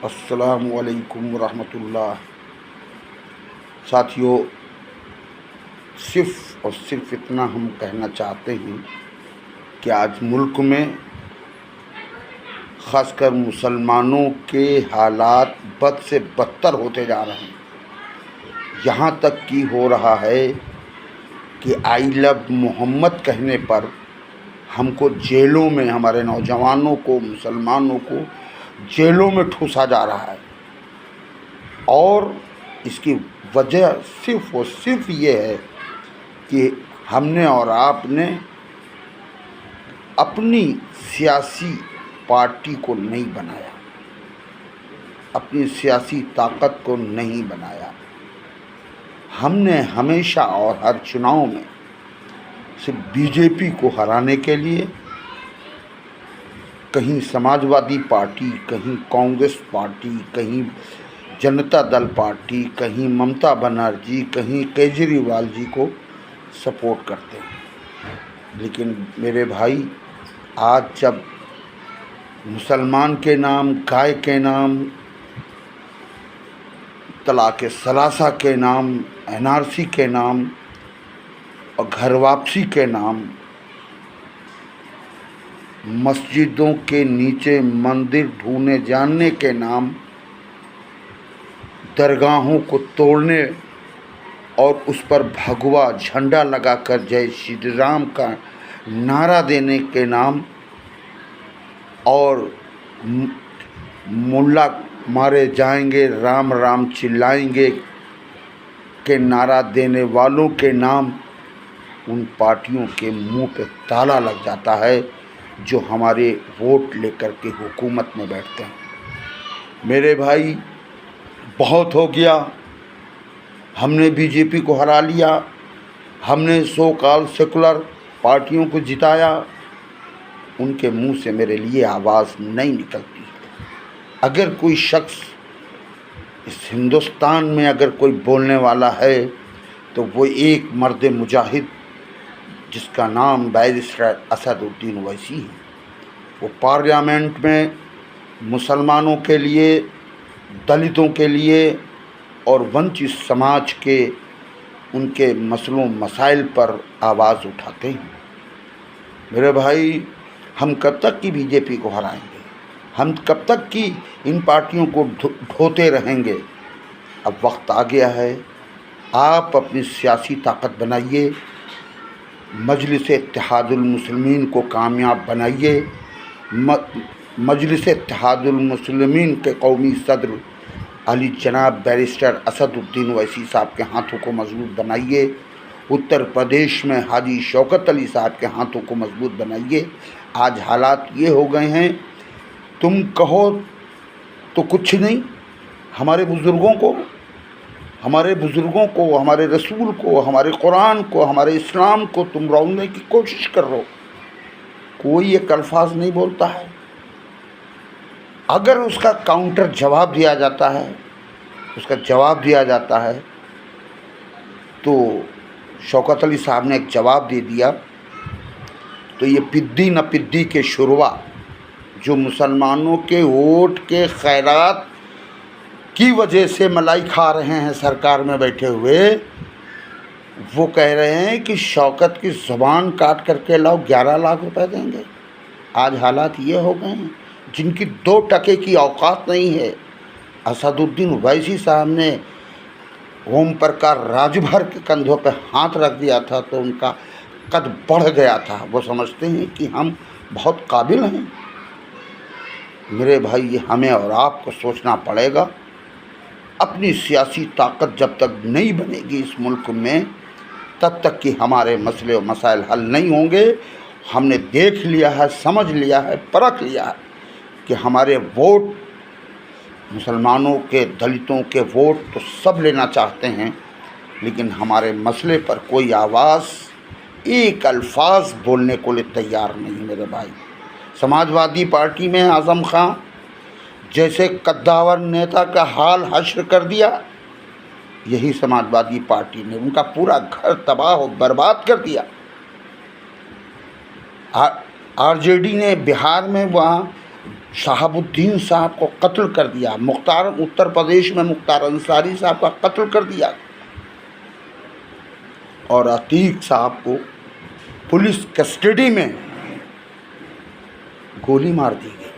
अस्सलामु अलैकुम वरहमतुल्लाह। साथियों, सिर्फ़ और सिर्फ इतना हम कहना चाहते हैं कि आज मुल्क में ख़ासकर मुसलमानों के हालात बद से बदतर होते जा रहे हैं। यहाँ तक कि हो रहा है कि आई लव मोहम्मद कहने पर हमको जेलों में, हमारे नौजवानों को, मुसलमानों को जेलों में ठूसा जा रहा है। और इसकी वजह सिर्फ़ और सिर्फ ये है कि हमने और आपने अपनी सियासी पार्टी को नहीं बनाया, अपनी सियासी ताकत को नहीं बनाया। हमने हमेशा और हर चुनाव में सिर्फ बीजेपी को हराने के लिए कहीं समाजवादी पार्टी, कहीं कांग्रेस पार्टी, कहीं जनता दल पार्टी, कहीं ममता बनर्जी, कहीं केजरीवाल जी को सपोर्ट करते हैं। लेकिन मेरे भाई, आज जब मुसलमान के नाम, गाय के नाम, तलाक़ सलासा के नाम, एनआरसी के नाम और घर वापसी के नाम, मस्जिदों के नीचे मंदिर ढूंढने जानने के नाम, दरगाहों को तोड़ने और उस पर भगवा झंडा लगाकर जय श्री राम का नारा देने के नाम और मुल्ला मारे जाएंगे, राम राम चिल्लाएंगे के नारा देने वालों के नाम उन पार्टियों के मुंह पे ताला लग जाता है जो हमारे वोट लेकर के हुकूमत में बैठते हैं। मेरे भाई, बहुत हो गया। हमने बीजेपी को हरा लिया, हमने सो कॉल सेकुलर पार्टियों को जिताया। उनके मुंह से मेरे लिए आवाज़ नहीं निकलती। अगर कोई शख्स इस हिंदुस्तान में अगर कोई बोलने वाला है तो वो एक मर्द मुजाहिद जिसका नाम बैरिस्टर असदुद्दीन ओवैसी है। वो पार्लियामेंट में मुसलमानों के लिए, दलितों के लिए और वंचित समाज के उनके मसलों मसाइल पर आवाज़ उठाते हैं। मेरे भाई, हम कब तक की बीजेपी को हराएंगे? हम कब तक की इन पार्टियों को ढोते रहेंगे? अब वक्त आ गया है, आप अपनी सियासी ताकत बनाइए, मजलिस इत्तेहादुल मुस्लिमीन को कामयाब बनाइए, मजलिस इत्तेहादुल मुस्लिमीन के कौमी सदर अली जनाब बैरिस्टर असदुद्दीन ओवैसी साहब के हाथों को मजबूत बनाइए। उत्तर प्रदेश में हाजी शौकत अली साहब के हाथों को मजबूत बनाइए। आज हालात ये हो गए हैं, तुम कहो तो कुछ नहीं। हमारे बुज़ुर्गों को, हमारे रसूल को, हमारे कुरान को, हमारे इस्लाम को तुम रौंदने की कोशिश कर रहे हो। कोई एक अल्फाज नहीं बोलता है। अगर उसका काउंटर जवाब दिया जाता है, तो शौकत अली साहब ने एक जवाब दे दिया तो ये पिद्दी न पिद्दी के शुरवा जो मुसलमानों के वोट के खैरात की वजह से मलाई खा रहे हैं सरकार में बैठे हुए, वो कह रहे हैं कि शौकत की ज़ुबान काट करके लाओ, 11 लाख रुपए देंगे। आज हालात ये हो गए हैं, जिनकी 2 टके की औकात नहीं है। असदुद्दीन ओवैसी साहब ने ओम प्रकाश राजभर के कंधों पर हाथ रख दिया था तो उनका कद बढ़ गया था। वो समझते हैं कि हम बहुत काबिल हैं। मेरे भाई, ये हमें और आपको सोचना पड़ेगा। अपनी सियासी ताकत जब तक नहीं बनेगी इस मुल्क में, तब तक कि हमारे मसले और मसाइल हल नहीं होंगे। हमने देख लिया है, समझ लिया है, परख लिया है कि हमारे वोट, मुसलमानों के, दलितों के वोट तो सब लेना चाहते हैं, लेकिन हमारे मसले पर कोई आवाज़, एक अल्फाज बोलने को लिए तैयार नहीं। मेरे भाई, समाजवादी पार्टी में आज़म खां जैसे कद्दावर नेता का हाल हश्र कर दिया, यही समाजवादी पार्टी ने उनका पूरा घर तबाह और बर्बाद कर दिया। आरजेडी ने बिहार में वहाँ शहाबुद्दीन साहब को कत्ल कर दिया, मुख्तार उत्तर प्रदेश में मुख्तार अंसारी साहब का कत्ल कर दिया और अतीक साहब को पुलिस कस्टडी में गोली मार दी गई।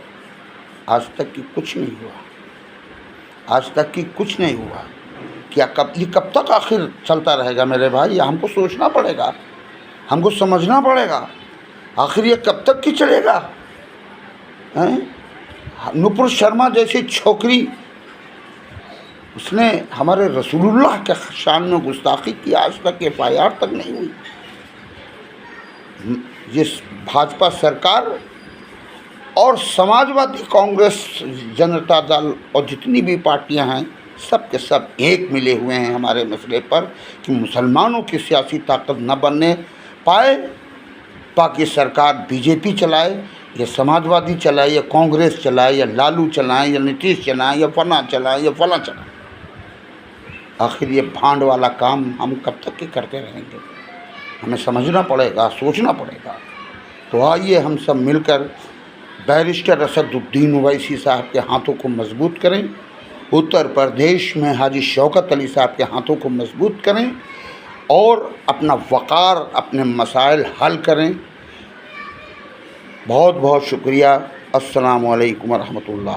आज तक की कुछ नहीं हुआ, आज तक की कुछ नहीं हुआ। क्या कब तक आखिर चलता रहेगा मेरे भाई? हमको सोचना पड़ेगा, हमको समझना पड़ेगा, आखिर ये कब तक की चलेगा? हैं? नुपुर शर्मा जैसी छोकरी, उसने हमारे रसूलुल्लाह के शान में गुस्ताखी की, आज तक FIR तक नहीं हुई। ये भाजपा सरकार और समाजवादी कांग्रेस, जनता दल और जितनी भी पार्टियां हैं, सब के सब एक मिले हुए हैं हमारे मसले पर कि मुसलमानों की सियासी ताकत न बनने पाए। बाकी सरकार BJP चलाए या समाजवादी चलाए या कांग्रेस चलाए या लालू चलाएं या नीतीश चलाएं या फला चलाएं या फला चलाएं, आखिर ये भांड वाला काम हम कब तक के करते रहेंगे? हमें समझना पड़ेगा, सोचना पड़ेगा। तो आइए हम सब मिलकर बैरिस्टर असदुद्दीन ओवैसी साहब के हाथों को मजबूत करें, उत्तर प्रदेश में हाजी शौकत अली साहब के हाथों को मजबूत करें और अपना वक़ार, अपने मसाइल हल करें। बहुत बहुत शुक्रिया। अस्सलामु अलैकुम व रहमतुल्लाह।